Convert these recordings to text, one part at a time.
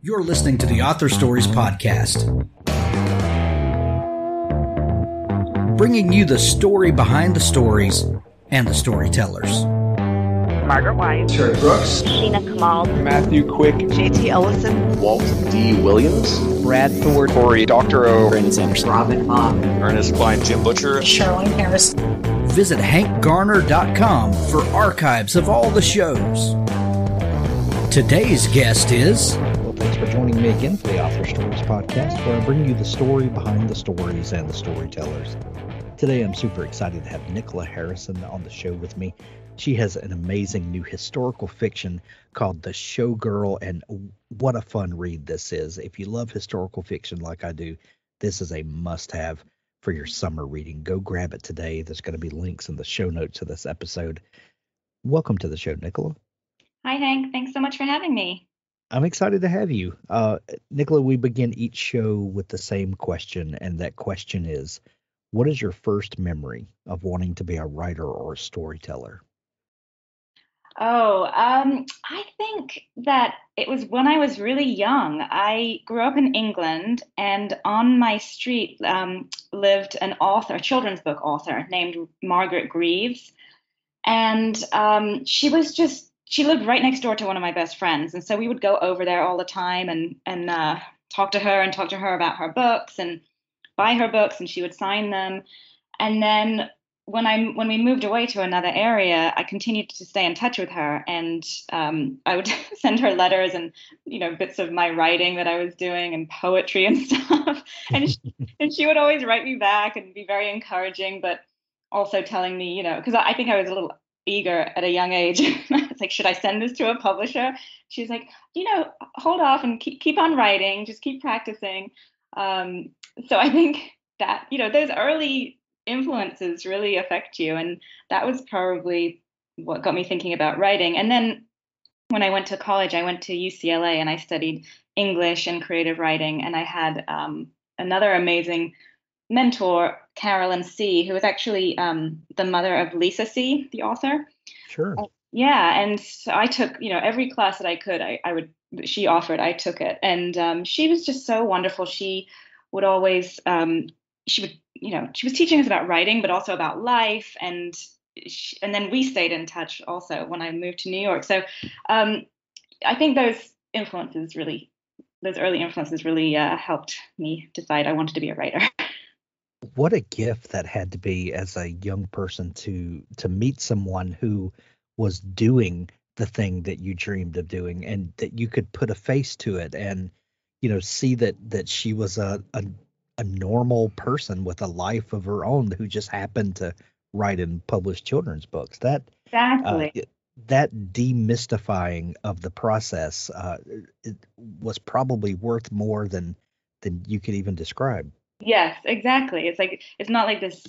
You're listening to the Author Stories Podcast, bringing you the story behind the stories and the storytellers. Margaret White, Terry Brooks, Sheena Kamal, Matthew Quick, J.T. Ellison, Walt D. Williams, Brad Thor, Corey, Dr. O, Brandon Sanderson, Robin Hobb, Ernest Klein, Jim Butcher, Charlene Harris. Visit hankgarner.com for archives of all the shows. Today's guest is... Well, thanks for joining me again for the Author Stories Podcast, where I bring you the story behind the stories and the storytellers. Today, I'm super excited to have Nicola Harrison on the show with me. She has an amazing new historical fiction called The Showgirl, and what a fun read this is. If you love historical fiction like I do, this is a must-have for your summer reading. Go grab it today. There's going to be links in the show notes of this episode. Welcome to the show, Nicola. Hi, Hank. Thanks so much for having me. I'm excited to have you. Nicola, we begin each show with the same question, and that question is, what is your first memory of wanting to be a writer or a storyteller? I think that it was when I was really young. I grew up in England, and on my street lived an author, a children's book author named Margaret Greaves. And she lived right next door to one of my best friends. And so we would go over there all the time and talk to her about her books and buy her books, and she would sign them. And then when we moved away to another area, I continued to stay in touch with her, and I would send her letters and bits of my writing that I was doing and poetry and stuff. And she would always write me back and be very encouraging, but also telling me, because I think I was a little eager at a young age. It's like, should I send this to a publisher? She's like, hold off and keep on writing, just keep practicing. So I think that those early influences really affect you, and that was probably what got me thinking about writing. And then when I went to college, I went to UCLA and I studied English and creative writing, and I had another amazing mentor, Carolyn C., who was actually the mother of Lisa C., the author. Sure. Yeah, and so I took every class that I could. She offered, I took it, and she was just so wonderful. She would always she was teaching us about writing, but also about life. And then we stayed in touch also when I moved to New York. So I think those early influences really helped me decide I wanted to be a writer. What a gift that had to be as a young person to meet someone who was doing the thing that you dreamed of doing, and that you could put a face to it and, see that she was a normal person with a life of her own who just happened to write and publish children's books. That Exactly. That demystifying of the process it was probably worth more than you could even describe. Yes, exactly. It's not like this,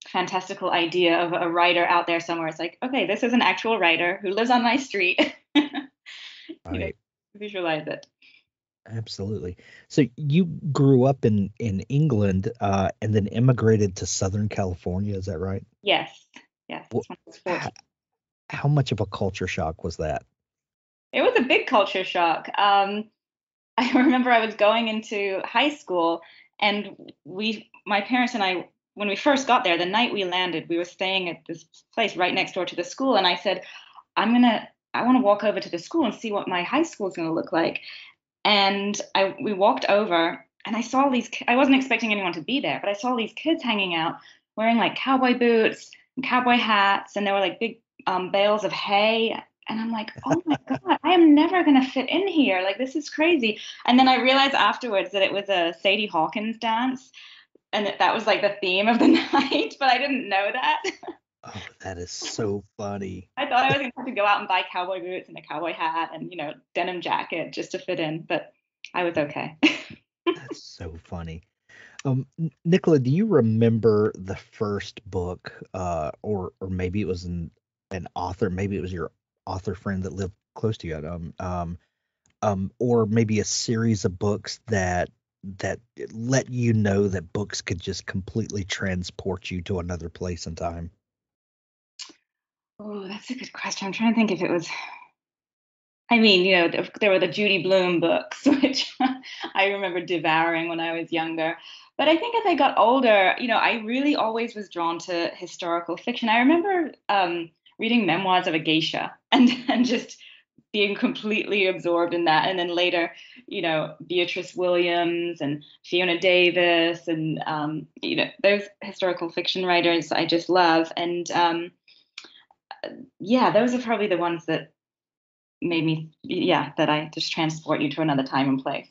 fantastical idea of a writer out there somewhere. It's like, okay, this is an actual writer who lives on my street. Right. Visualize it. Absolutely. So you grew up in England and then immigrated to Southern California, is that right? Yes. That's when I was 14. How much of a culture shock was that? It was a big culture shock. I remember I was going into high school, and my parents and I, when we first got there, the night we landed, we were staying at this place right next door to the school. And I said, I want to walk over to the school and see what my high school is going to look like. And we walked over, and I saw I wasn't expecting anyone to be there, but I saw these kids hanging out wearing like cowboy boots and cowboy hats. And there were like big bales of hay. And I'm like, oh my God, I am never going to fit in here. Like, this is crazy. And then I realized afterwards that it was a Sadie Hawkins dance, and that was like the theme of the night, but I didn't know that. Oh, that is so funny. I thought I was going to have to go out and buy cowboy boots and a cowboy hat and, denim jacket just to fit in, but I was okay. That's so funny. Nicola, do you remember the first book, or maybe it was an author, maybe it was your author friend that lived close to you, or maybe a series of books that let you know that books could just completely transport you to another place and time? Oh, that's a good question. I'm trying to think if it was I mean, there were the Judy Blume books, which I remember devouring when I was younger. But I think as I got older, I really always was drawn to historical fiction. I remember reading memoirs of a geisha and just being completely absorbed in that. And then later, Beatrice Williams and Fiona Davis and, those historical fiction writers I just love. And yeah, those are probably the ones that made me, that I just transport you to another time and place.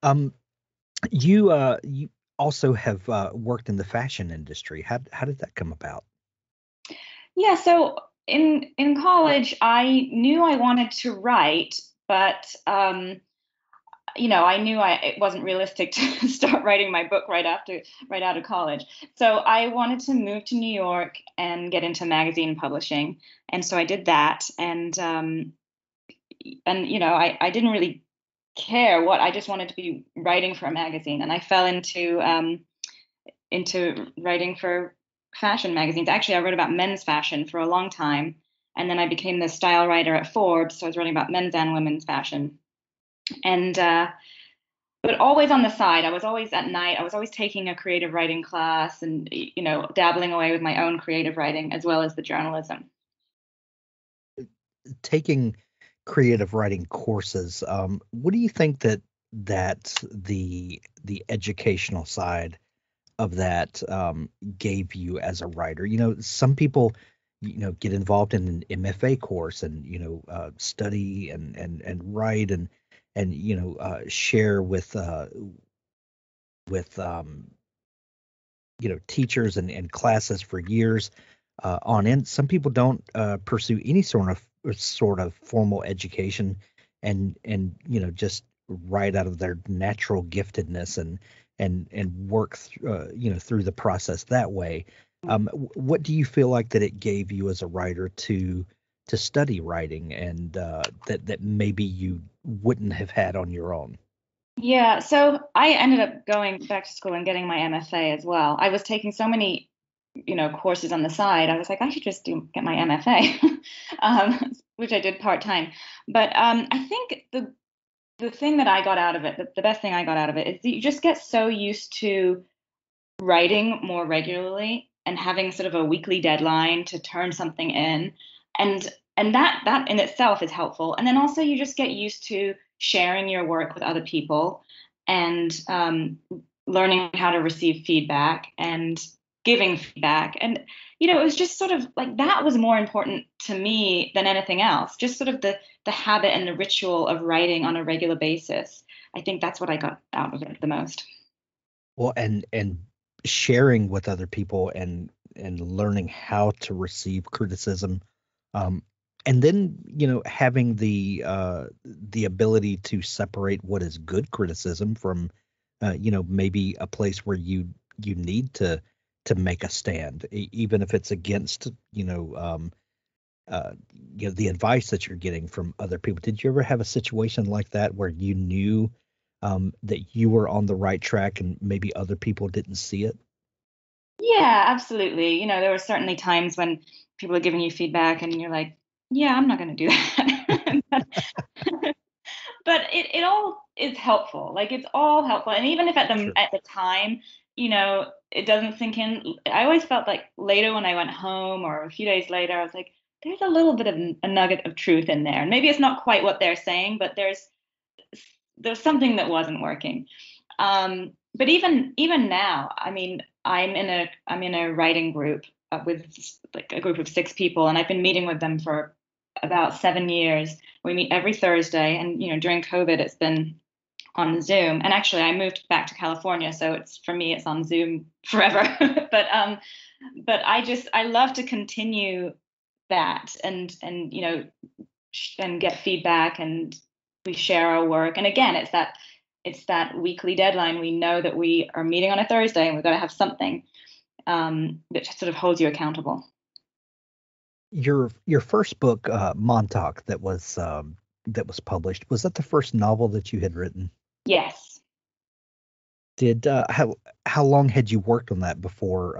Um, you also have worked in the fashion industry. How did that come about? Yeah, so in college, I knew I wanted to write, but I knew it wasn't realistic to start writing my book right out of college. So I wanted to move to New York and get into magazine publishing, and so I did that. And I didn't really care what. I just wanted to be writing for a magazine, and I fell into writing for fashion magazines. Actually, I wrote about men's fashion for a long time, and then I became the style writer at Forbes. So I was writing about men's and women's fashion, and but always on the side. I was always at night. I was always taking a creative writing class, and dabbling away with my own creative writing as well as the journalism. Taking creative writing courses, what do you think that the educational side of that gave you as a writer? Some people get involved in an MFA course and study and write and share with teachers and classes for years on end. Some people don't pursue any sort of formal education and just write out of their natural giftedness and work through the process that way. What do you feel like that it gave you as a writer to study writing and that maybe you wouldn't have had on your own? Yeah, so I ended up going back to school and getting my MFA as well. I was taking so many, courses on the side. I was like, I should just get my MFA, which I did part time. But I think the thing that I got out of it, the best thing I got out of it, is that you just get so used to writing more regularly and having sort of a weekly deadline to turn something in, and that in itself is helpful. And then also you just get used to sharing your work with other people and learning how to receive feedback and giving feedback. And it was just sort of like that was more important to me than anything else. Just sort of the habit and the ritual of writing on a regular basis. I think that's what I got out of it the most. Well, and sharing with other people and learning how to receive criticism, and then having the ability to separate what is good criticism from maybe a place where you need to make a stand, even if it's against the advice that you're getting from other people. Did you ever have a situation like that where you knew that you were on the right track and maybe other people didn't see it? Yeah, absolutely. There were certainly times when people are giving you feedback and you're like, yeah, I'm not going to do that. But it all is helpful. Like it's all helpful. And even if at the time, it doesn't sink in, I always felt like later when I went home or a few days later, I was like, there's a little bit of a nugget of truth in there. And maybe it's not quite what they're saying, but there's something that wasn't working. But even now, I mean, I'm in a writing group with like a group of 6 people, and I've been meeting with them for about 7 years. We meet every Thursday, and during COVID, it's been on Zoom. And actually, I moved back to California, so for me, it's on Zoom forever. but I love to continue that and get feedback, and we share our work. And again, it's that weekly deadline. We know that we are meeting on a Thursday and we've got to have something that sort of holds you accountable. Your first book, Montauk, that was published, was that the first novel that you had written? Yes. Did how long had you worked on that before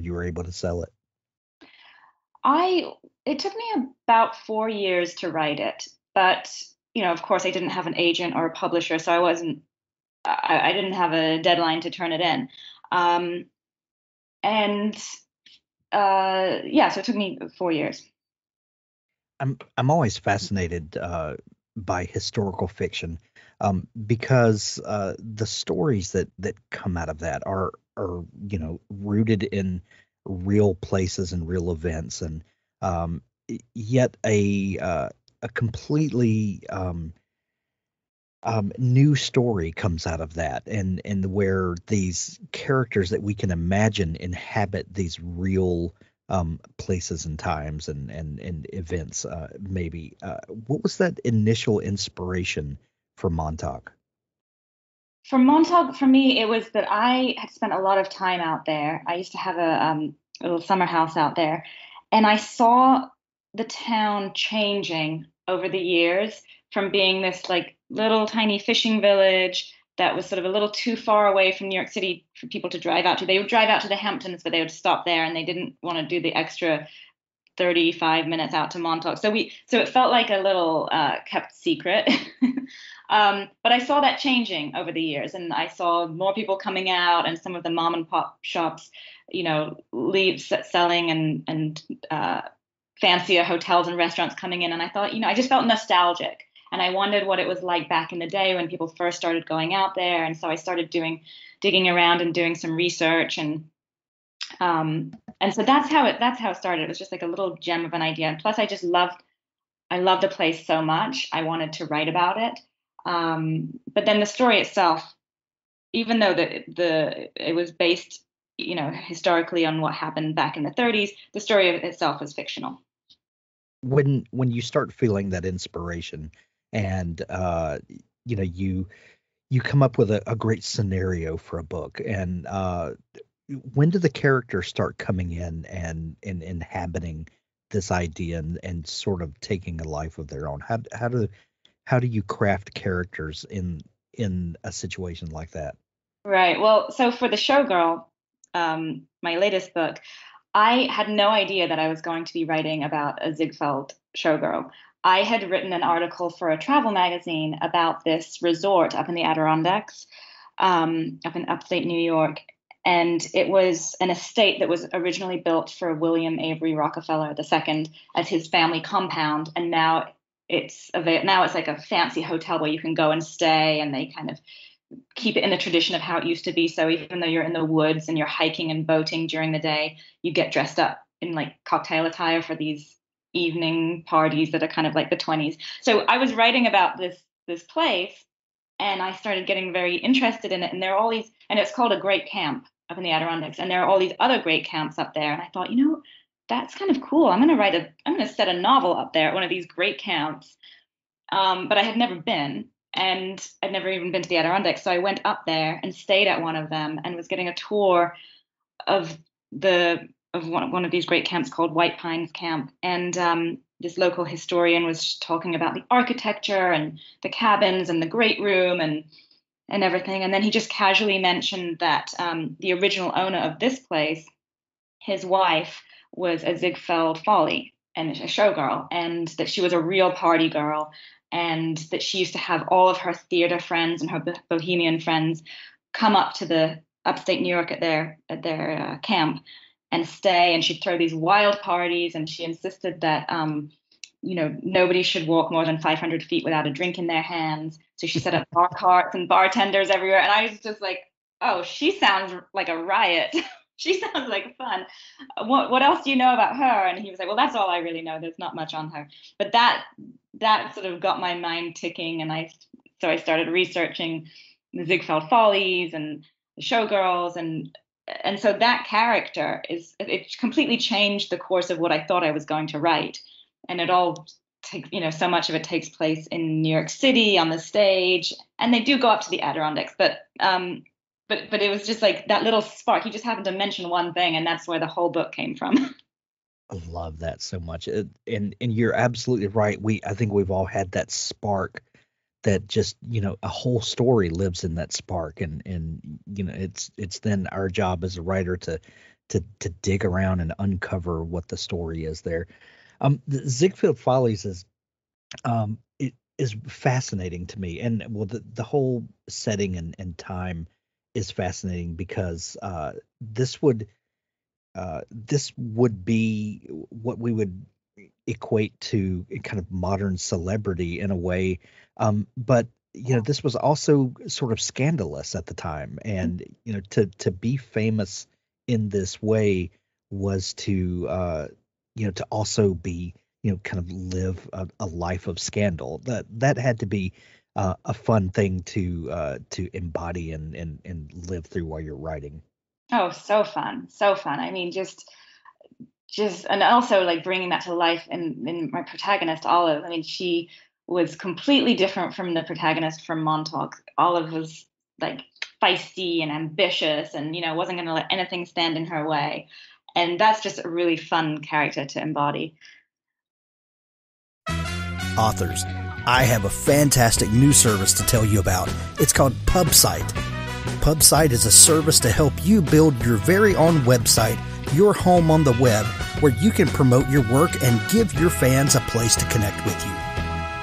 you were able to sell it? It took me about 4 years to write it, but of course, I didn't have an agent or a publisher, so I didn't have a deadline to turn it in. Um, and yeah, so it took me 4 years. I'm always fascinated by historical fiction, because the stories that come out of that are rooted in real places and real events, and yet a completely new story comes out of that, and where these characters that we can imagine inhabit these real places and times and events. Maybe what was that initial inspiration for Montauk? For Montauk, for me, it was that I had spent a lot of time out there. I used to have a little summer house out there, and I saw the town changing over the years from being this like little tiny fishing village that was sort of a little too far away from New York City for people to drive out to. They would drive out to the Hamptons, but they would stop there, and they didn't want to do the extra 35 minutes out to Montauk. So it felt like a little kept secret. But I saw that changing over the years, and I saw more people coming out, and some of the mom and pop shops, leave selling, and fancier hotels and restaurants coming in. And I thought, I just felt nostalgic, and I wondered what it was like back in the day when people first started going out there. And so I started digging around and doing some research, and so that's how it started. It was just like a little gem of an idea. And plus, I loved the place so much. I wanted to write about it. But then the story itself, even though it was based, historically on what happened back in the 30s, the story of itself is fictional. When you start feeling that inspiration, and you come up with a great scenario for a book, and when do the characters start coming in and inhabiting this idea and sort of taking a life of their own? How do you craft characters in a situation like that? Right. Well, so for the Showgirl, my latest book, I had no idea that I was going to be writing about a Ziegfeld showgirl. I had written an article for a travel magazine about this resort up in the Adirondacks, up in upstate New York. And it was an estate that was originally built for William Avery Rockefeller II as his family compound. And now it's like a fancy hotel where you can go and stay, and they kind of keep it in the tradition of how it used to be. So even though you're in the woods and you're hiking and boating during the day, you get dressed up in like cocktail attire for these evening parties that are kind of like the 20s. So I was writing about this place, and I started getting very interested in it. And there are all these, and it's called a great camp up in the Adirondacks, and there are all these other great camps up there. And I thought, that's kind of cool. I'm going to set a novel up there at one of these great camps. But I had never been, and I'd never even been to the Adirondacks. So I went up there and stayed at one of them, and was getting a tour of one of these great camps called White Pines Camp. And this local historian was talking about the architecture and the cabins and the great room and everything. And then he just casually mentioned that the original owner of this place, his wife, was a Ziegfeld Folly and a showgirl, and that she was a real party girl, and that she used to have all of her theater friends and her bohemian friends come up to the upstate New York at their camp and stay, and she'd throw these wild parties, and she insisted that nobody should walk more than 500 feet without a drink in their hands. So she set up bar carts and bartenders everywhere, and I was just like, oh, she sounds like a riot. She sounds like fun. What else do you know about her? And he was like, well, that's all I really know. There's not much on her. But that sort of got my mind ticking. And I started researching the Ziegfeld Follies and the Showgirls. And so that character it completely changed the course of what I thought I was going to write. And it all takes, so much of it takes place in New York City on the stage. And they do go up to the Adirondacks, but it was just like that little spark. He just happened to mention one thing, and that's where the whole book came from. I love that so much. And you're absolutely right. I think we've all had that spark that just, a whole story lives in that spark. And it's then our job as a writer to to dig around and uncover what the story is there. The Ziegfeld Follies it is fascinating to me, and well, the whole setting and time is fascinating because this would be what we would equate to a kind of modern celebrity in a way. But this was also sort of scandalous at the time, and to be famous in this way was to to also be kind of live a life of scandal. That had to be a fun thing to embody and live through while you're writing. Oh, so fun, so fun. I mean, just and also like bringing that to life in my protagonist Olive. I mean, she was completely different from the protagonist from Montauk. Olive was like feisty and ambitious, and wasn't going to let anything stand in her way. And that's just a really fun character to embody. Authors, I have a fantastic new service to tell you about. It's called PubSite. PubSite is a service to help you build your very own website, your home on the web, where you can promote your work and give your fans a place to connect with you.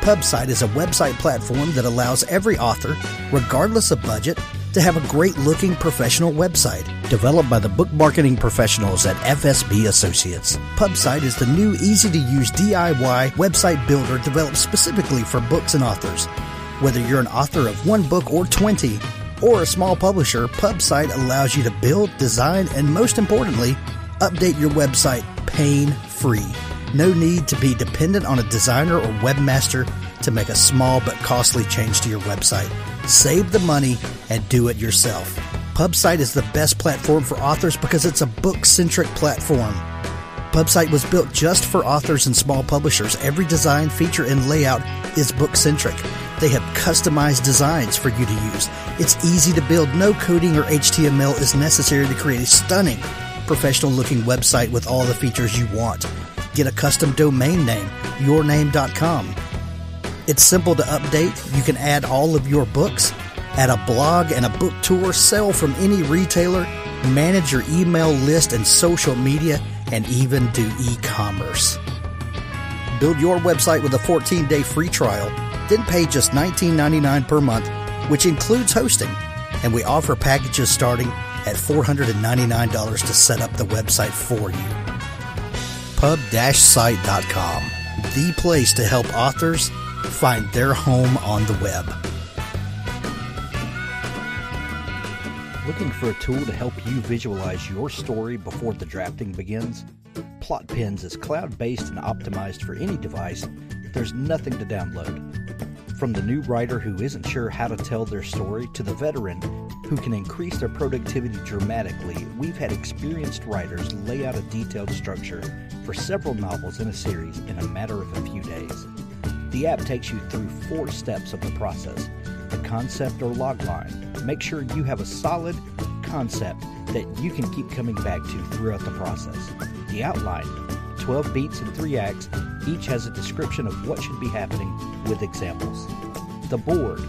PubSite is a website platform that allows every author, regardless of budget, to have a great-looking professional website developed by the book marketing professionals at FSB Associates. PubSite is the new, easy-to-use DIY website builder developed specifically for books and authors. Whether you're an author of one book or 20, or a small publisher, PubSite allows you to build, design, and most importantly, update your website pain-free. No need to be dependent on a designer or webmaster to make a small but costly change to your website. Save the money and do it yourself. PubSite is the best platform for authors because it's a book-centric platform. PubSite was built just for authors and small publishers. Every design, feature, and layout is book-centric. They have customized designs for you to use. It's easy to build. No coding or HTML is necessary to create a stunning, professional-looking website with all the features you want. Get a custom domain name, yourname.com. It's simple to update. You can add all of your books, add a blog and a book tour, sell from any retailer, manage your email list and social media, and even do e-commerce. Build your website with a 14-day free trial, then pay just $19.99 per month, which includes hosting. And we offer packages starting at $499 to set up the website for you. Pub-site.com, the place to help authors find their home on the web. Looking for a tool to help you visualize your story before the drafting begins? PlotPens is cloud-based and optimized for any device. There's nothing to download. From the new writer who isn't sure how to tell their story to the veteran who can increase their productivity dramatically, we've had experienced writers lay out a detailed structure for several novels in a series in a matter of a few days. The app takes you through 4 steps of the process: the concept or logline. Make sure you have a solid concept that you can keep coming back to throughout the process. The outline, 12 beats and 3 acts, each has a description of what should be happening with examples. The board,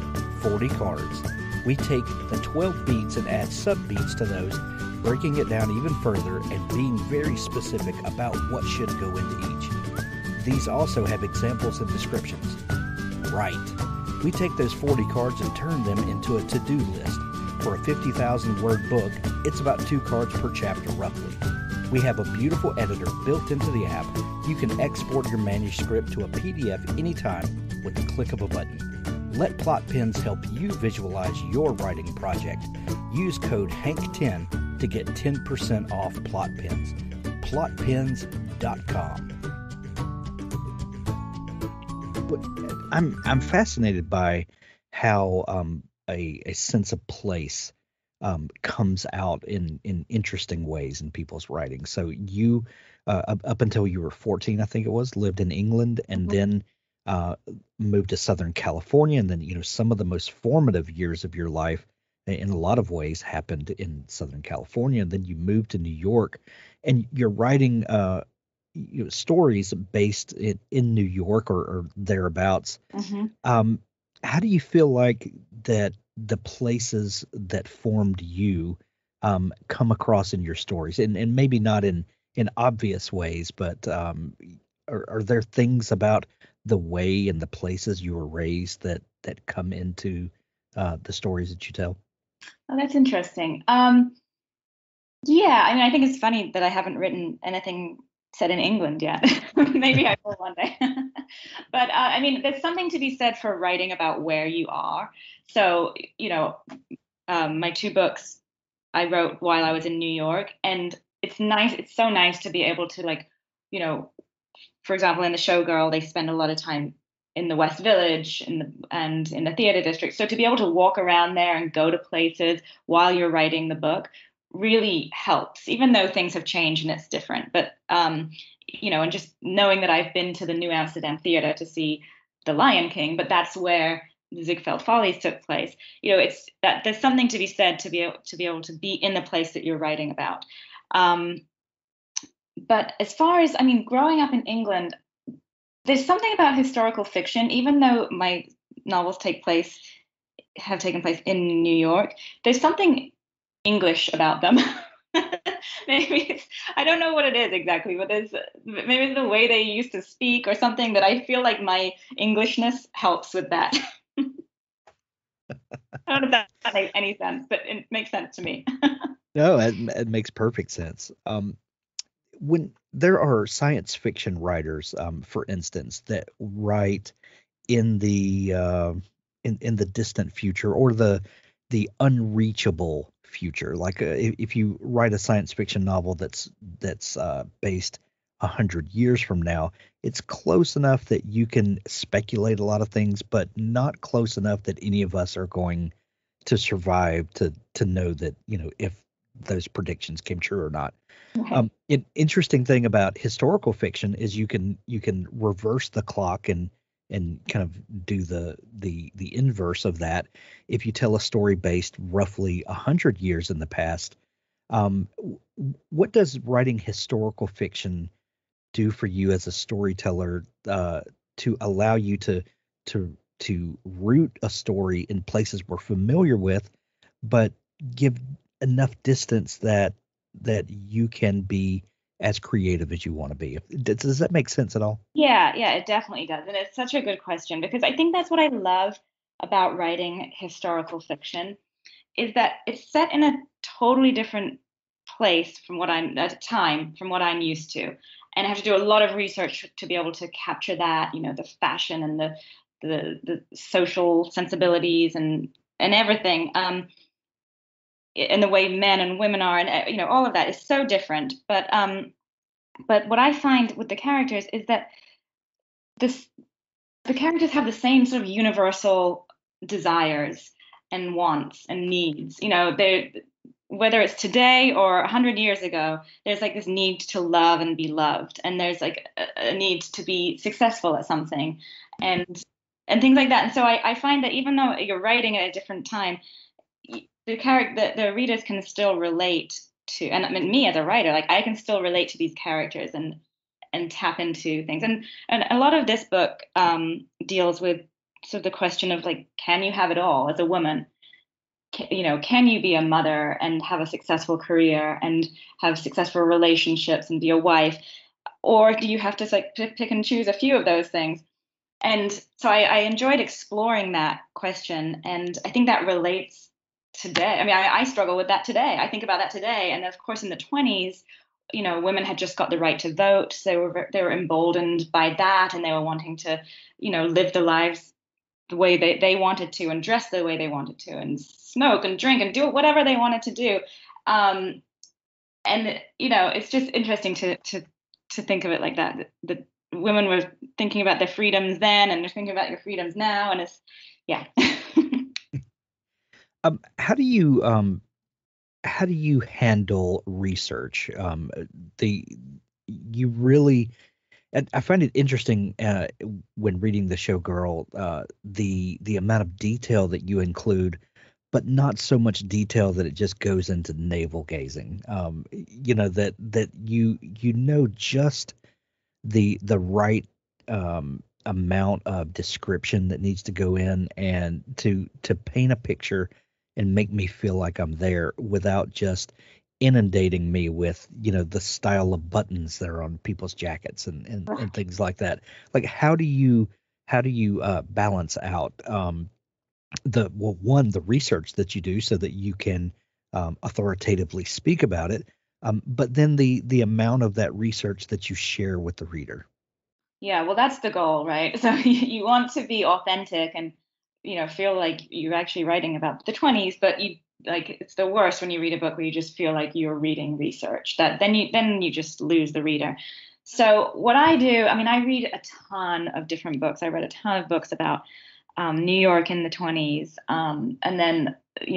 40 cards. We take the 12 beats and add sub-beats to those, breaking it down even further and being very specific about what should go into each. These also have examples and descriptions. Right. We take those 40 cards and turn them into a to-do list. For a 50,000-word book, it's about 2 cards per chapter roughly. We have a beautiful editor built into the app. You can export your manuscript to a PDF anytime with the click of a button. Let PlotPens help you visualize your writing project. Use code HANK10 to get 10% off PlotPens. PlotPens.com. I'm fascinated by how a sense of place comes out in interesting ways in people's writing. So you, up until you were 14, I think it was, lived in England and then moved to Southern California. And then, some of the most formative years of your life in a lot of ways happened in Southern California. And then you moved to New York and you're writing stories based in New York or thereabouts. How do you feel like that the places that formed you come across in your stories, and maybe not in obvious ways, but are there things about the way and the places you were raised that come into the stories that you tell? Oh, that's interesting. Yeah, I mean, I think it's funny that I haven't written anything set in England yet. Maybe I will one day. But I mean, there's something to be said for writing about where you are. So, my two books I wrote while I was in New York, and it's nice. It's so nice to be able to, like, you know, for example, in the Showgirl, they spend a lot of time in the West Village and in the theater district. So to be able to walk around there and go to places while you're writing the book really helps, even though things have changed and it's different. But and just knowing that I've been to the New Amsterdam Theater to see The Lion King, but that's where the Ziegfeld Follies took place. It's that there's something to be said to be able to be in the place that you're writing about. But as far as, I mean, growing up in England, there's something about historical fiction, even though my novels have taken place in New York, there's something English about them. Maybe I don't know what it is exactly, but maybe it's the way they used to speak or something that I feel like my Englishness helps with that. I don't know if that makes any sense, but it makes sense to me. No, it makes perfect sense. When there are science fiction writers, for instance, that write in the in the distant future or the unreachable future, like if you write a science fiction novel that's based 100 years from now, it's close enough that you can speculate a lot of things, but not close enough that any of us are going to survive to know that, if those predictions came true or not. Okay. An interesting thing about historical fiction is you can reverse the clock and kind of do the inverse of that. If you tell a story based roughly 100 years in the past, what does writing historical fiction do for you as a storyteller to allow you to root a story in places we're familiar with, but give enough distance that you can be as creative as you want to be? Does that make sense at all? Yeah, it definitely does. And it's such a good question because I think that's what I love about writing historical fiction is that it's set in a totally different place from what I'm at a time from what I'm used to. And I have to do a lot of research to be able to capture that, the fashion and the social sensibilities and everything. And the way men and women are, and all of that is so different. But what I find with the characters is that the characters have the same sort of universal desires and wants and needs. They whether it's today or 100 years ago, there's like this need to love and be loved, and there's like a need to be successful at something, and things like that. And so I find that even though you're writing at a different time, the readers can still relate to, and I mean, me as a writer, like I can still relate to these characters and tap into things. And a lot of this book deals with sort of the question of like, can you have it all as a woman? Can you be a mother and have a successful career and have successful relationships and be a wife, or do you have to like pick and choose a few of those things? And so I enjoyed exploring that question, and I think that relates today. I mean, I struggle with that today. I think about that today, and of course, in the 20s, women had just got the right to vote, so they were emboldened by that, and they were wanting to, live their lives the way they wanted to, and dress the way they wanted to, and smoke and drink and do whatever they wanted to do. And it's just interesting to think of it like that. The women were thinking about their freedoms then, and they're thinking about your freedoms now, and it's How do you handle research? You really, and I find it interesting when reading the Showgirl, the amount of detail that you include, but not so much detail that it just goes into navel gazing. That you just the right amount of description that needs to go in and to paint a picture and make me feel like I'm there without just inundating me with, the style of buttons that are on people's jackets and things like that. Like, how do you balance out the research that you do so that you can authoritatively speak about it, but then the amount of that research that you share with the reader? Yeah, well, that's the goal, right? So you want to be authentic and, feel like you're actually writing about the 20s, but it's the worst when you read a book where you just feel like you're reading research. That then you just lose the reader. So what I do, I read a ton of different books. I read a ton of books about New York in the 20s, and then,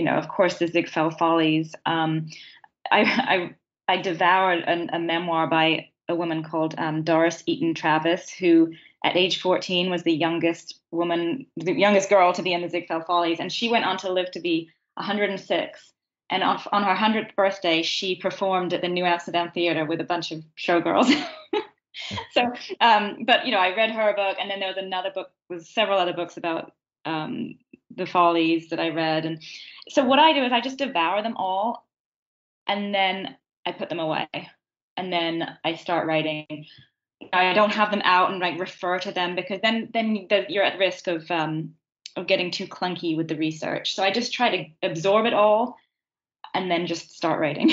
of course, the Ziegfeld Follies. I devoured a memoir by a woman called Doris Eaton Travis, who at age 14 was the youngest girl to be in the Ziegfeld Follies, and she went on to live to be 106. And on her 100th birthday, she performed at the New Amsterdam Theater with a bunch of showgirls. So, but I read her book, and then there was several other books about the Follies that I read. And so what I do is I just devour them all, and then I put them away, and then I start writing. I don't have them out and refer to them, because then you're at risk of getting too clunky with the research. So I just try to absorb it all and then just start writing.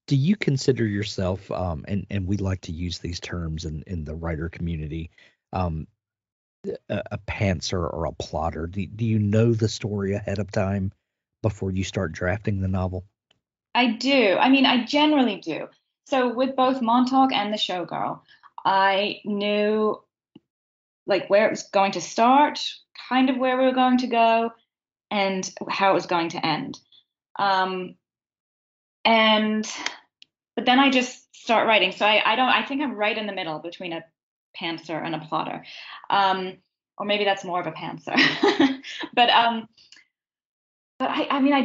Do you consider yourself, and we like to use these terms in the writer community, a pantser or a plotter? Do you know the story ahead of time before you start drafting the novel? I do. I generally do. So with both Montauk and The Showgirl, I knew where it was going to start, kind of where we were going to go, and how it was going to end. But then I just start writing. So I think I'm right in the middle between a pantser and a plotter. Or maybe that's more of a pantser. But I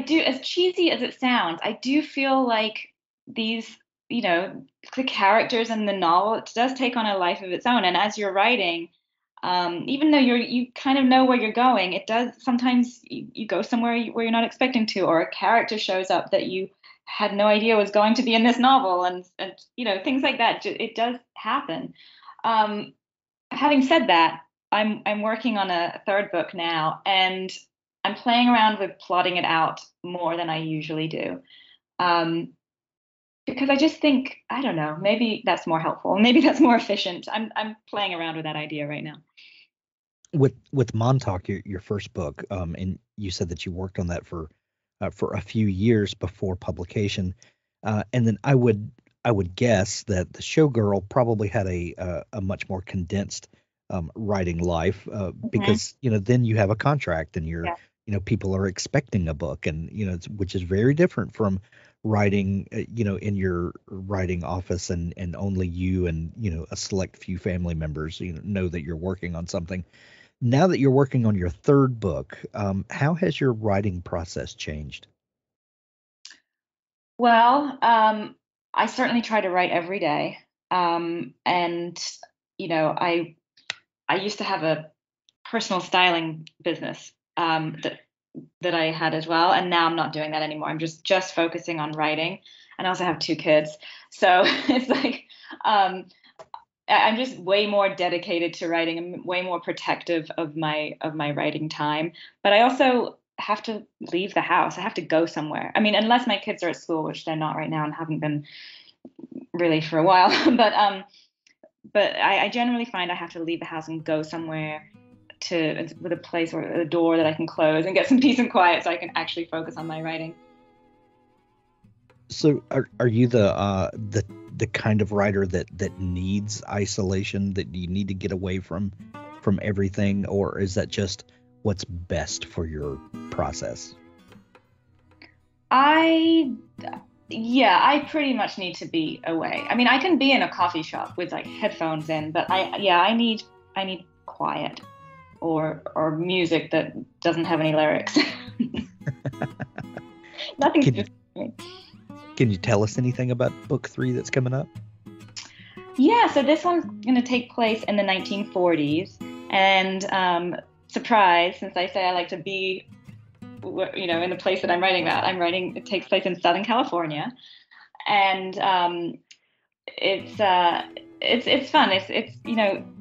do, as cheesy as it sounds, I do feel like these, the characters in the novel, it does take on a life of its own. And as you're writing, even though you kind of know where you're going, it does sometimes you go somewhere where you're not expecting to, or a character shows up that you had no idea was going to be in this novel, and things like that. It does happen. Having said that, I'm working on a third book now, and I'm playing around with plotting it out more than I usually do. Because I just think, I don't know, maybe that's more helpful. Maybe that's more efficient. I'm playing around with that idea right now. With Montauk, your first book, and you said that you worked on that for a few years before publication, and then I would guess that The Showgirl probably had a much more condensed writing life, because then you have a contract, and people are expecting a book, and which is very different from writing in your writing office and only you and a select few family members know that you're working on something. Now that you're working on your third book, how has your writing process changed? Well, I certainly try to write every day, and I used to have a personal styling business that I had as well, and now I'm not doing that anymore. I'm just focusing on writing, and I also have 2 kids, so it's like I'm just way more dedicated to writing. I'm way more protective of my writing time, but I also have to leave the house. I have to go somewhere. Unless my kids are at school, which they're not right now and haven't been really for a while, but I generally find I have to leave the house and go somewhere with a place or a door that I can close and get some peace and quiet so I can actually focus on my writing. So are you the kind of writer that needs isolation, that you need to get away from everything, or is that just what's best for your process? I pretty much need to be away. I can be in a coffee shop with headphones in, but I need quiet or music that doesn't have any lyrics. Nothing's just me. Can you tell us anything about book 3 that's coming up? Yeah, so this one's going to take place in the 1940s, and surprise, since I say I like to be in the place that I'm writing about. It takes place in Southern California, and it's fun.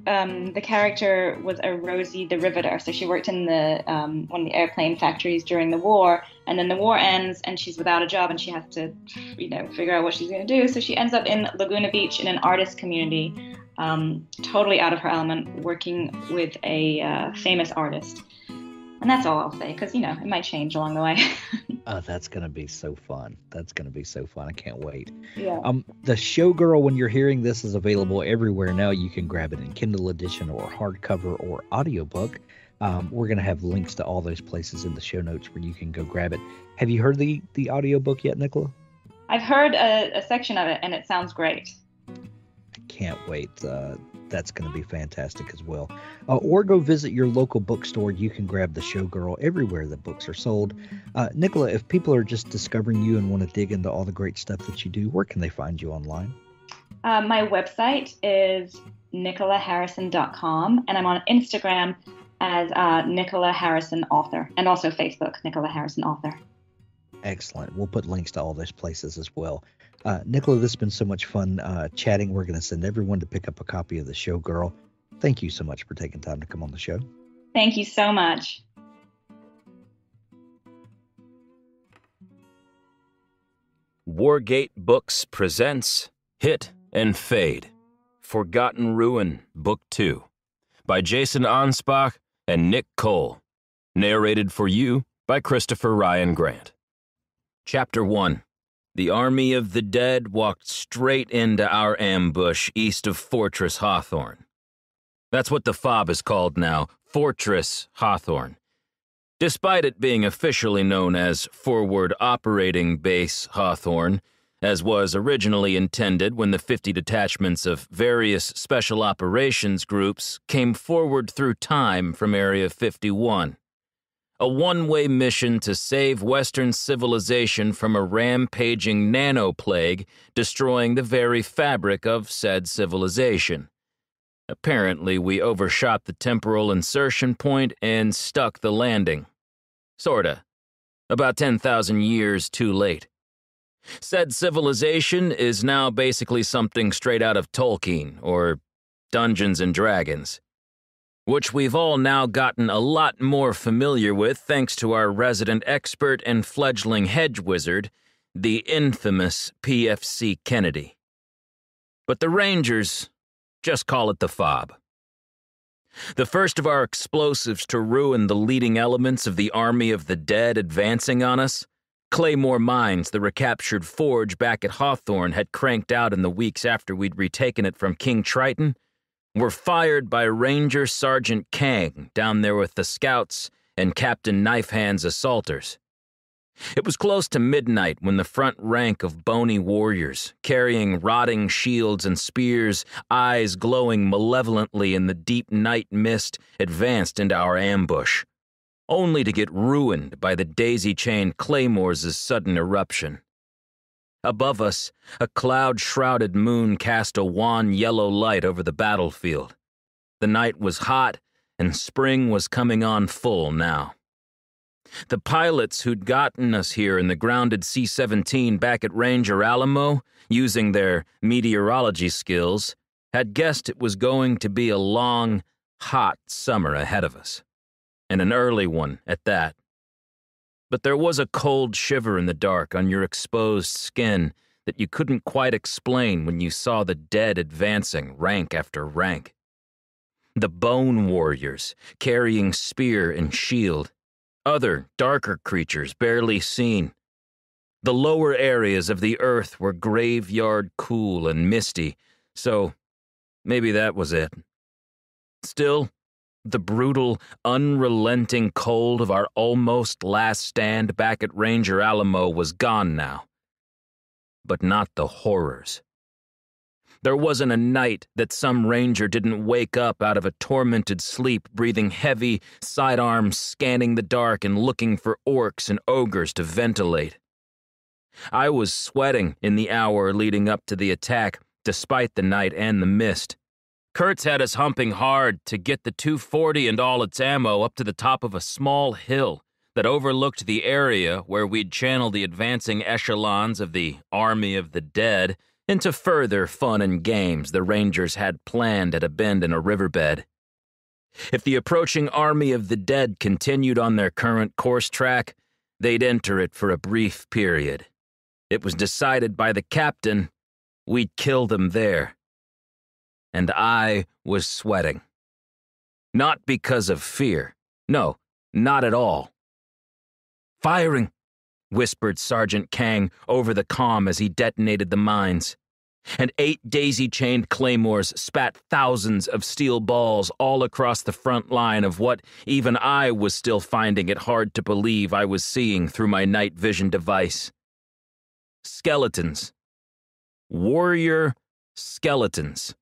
The character was a Rosie the Riveter, so she worked in the one of the airplane factories during the war, and then the war ends and she's without a job and she has to figure out what she's going to do. So she ends up in Laguna Beach in an artist community, totally out of her element, working with a famous artist. And that's all I'll say, because it might change along the way. That's going to be so fun. I can't wait. Yeah. The Showgirl, when you're hearing this, is available everywhere now. You can grab it in Kindle edition or hardcover or audiobook. We're going to have links to all those places in the show notes where you can go grab it. Have you heard the audiobook yet, Nicola? I've heard a section of it, and it sounds great. I can't wait. That's going to be fantastic as well. Or go visit your local bookstore. You can grab The Showgirl everywhere that books are sold. Nicola, if people are just discovering you and want to dig into all the great stuff that you do, where can they find you online? My website is nicolaharrison.com, and I'm on Instagram as Nicola Harrison Author, and also Facebook, Nicola Harrison Author. Excellent. We'll put links to all those places as well. Nicola, this has been so much fun chatting. We're going to send everyone to pick up a copy of The Showgirl. Thank you so much for taking time to come on the show. Thank you so much. Wargate Books presents Hit and Fade, Forgotten Ruin, Book 2, by Jason Anspach and Nick Cole. Narrated for you by Christopher Ryan Grant. Chapter 1. The army of the dead walked straight into our ambush east of Fortress Hawthorne. That's what the FOB is called now, Fortress Hawthorne. Despite it being officially known as Forward Operating Base Hawthorne, as was originally intended when the 50 detachments of various special operations groups came forward through time from Area 51. A one-way mission to save Western civilization from a rampaging nanoplague destroying the very fabric of said civilization. Apparently, we overshot the temporal insertion point and stuck the landing. Sorta. About 10,000 years too late. Said civilization is now basically something straight out of Tolkien or Dungeons and Dragons, which we've all now gotten a lot more familiar with thanks to our resident expert and fledgling hedge wizard, the infamous PFC Kennedy. But the Rangers just call it the FOB. The first of our explosives to ruin the leading elements of the army of the dead advancing on us, Claymore mines the recaptured forge back at Hawthorne had cranked out in the weeks after we'd retaken it from King Triton, were fired by Ranger Sergeant Kang down there with the Scouts and Captain Knifehand's assaulters. It was close to midnight when the front rank of bony warriors, carrying rotting shields and spears, eyes glowing malevolently in the deep night mist, advanced into our ambush, only to get ruined by the daisy-chained claymores' sudden eruption. Above us, a cloud-shrouded moon cast a wan yellow light over the battlefield. The night was hot, and spring was coming on full now. The pilots who'd gotten us here in the grounded C-17 back at Ranger Alamo, using their meteorology skills, had guessed it was going to be a long, hot summer ahead of us, and an early one at that. But there was a cold shiver in the dark on your exposed skin that you couldn't quite explain when you saw the dead advancing rank after rank. The bone warriors, carrying spear and shield. Other, darker creatures barely seen. The lower areas of the earth were graveyard cool and misty, so maybe that was it. Still, the brutal, unrelenting cold of our almost last stand back at Ranger Alamo was gone now. But not the horrors. There wasn't a night that some ranger didn't wake up out of a tormented sleep, breathing heavy, sidearms scanning the dark and looking for orcs and ogres to ventilate. I was sweating in the hour leading up to the attack, despite the night and the mist. Kurtz had us humping hard to get the 240 and all its ammo up to the top of a small hill that overlooked the area where we'd channel the advancing echelons of the Army of the Dead into further fun and games the Rangers had planned at a bend in a riverbed. If the approaching Army of the Dead continued on their current course track, they'd enter it for a brief period. It was decided by the captain we'd kill them there. And I was sweating. Not because of fear. No, not at all. "Firing," whispered Sergeant Kang over the comm as he detonated the mines. And 8 daisy-chained claymores spat thousands of steel balls all across the front line of what even I was still finding it hard to believe I was seeing through my night vision device. Skeletons. Warrior skeletons.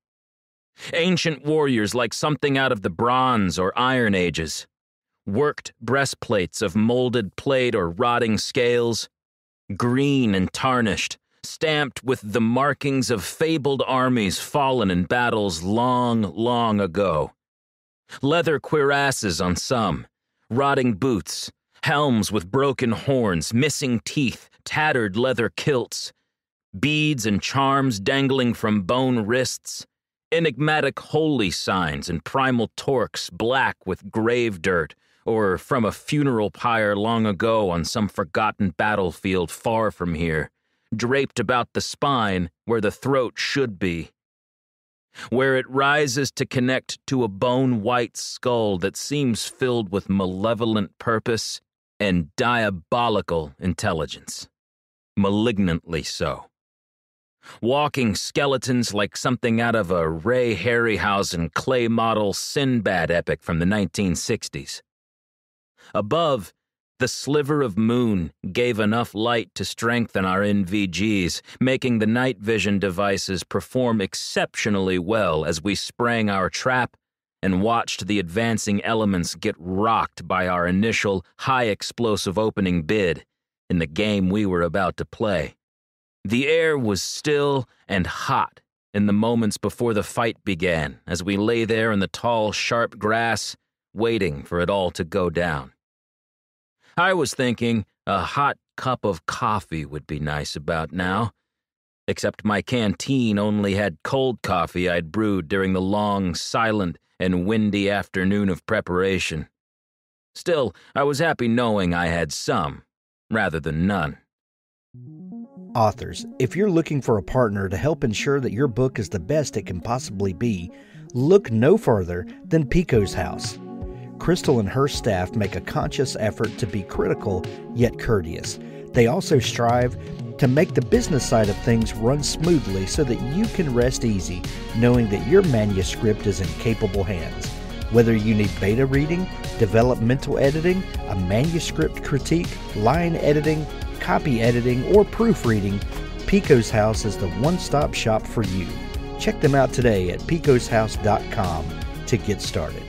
Ancient warriors like something out of the Bronze or Iron Ages. Worked breastplates of molded plate or rotting scales. Green and tarnished, stamped with the markings of fabled armies fallen in battles long, long ago. Leather cuirasses on some, rotting boots, helms with broken horns, missing teeth, tattered leather kilts, beads and charms dangling from bone wrists, enigmatic holy signs and primal torques black with grave dirt, or from a funeral pyre long ago on some forgotten battlefield far from here, draped about the spine where the throat should be, where it rises to connect to a bone-white skull that seems filled with malevolent purpose and diabolical intelligence, malignantly so. Walking skeletons like something out of a Ray Harryhausen clay model Sinbad epic from the 1960s. Above, the sliver of moon gave enough light to strengthen our NVGs, making the night vision devices perform exceptionally well as we sprang our trap and watched the advancing elements get rocked by our initial high-explosive opening bid in the game we were about to play. The air was still and hot in the moments before the fight began as we lay there in the tall, sharp grass, waiting for it all to go down. I was thinking a hot cup of coffee would be nice about now, except my canteen only had cold coffee I'd brewed during the long, silent, and windy afternoon of preparation. Still, I was happy knowing I had some, rather than none. Authors, if you're looking for a partner to help ensure that your book is the best it can possibly be, look no further than Pico's House. Crystal and her staff make a conscious effort to be critical yet courteous. They also strive to make the business side of things run smoothly so that you can rest easy knowing that your manuscript is in capable hands. Whether you need beta reading, developmental editing, a manuscript critique, line editing, copy editing, or proofreading, Pico's House is the one-stop shop for you. Check them out today at picoshouse.com to get started.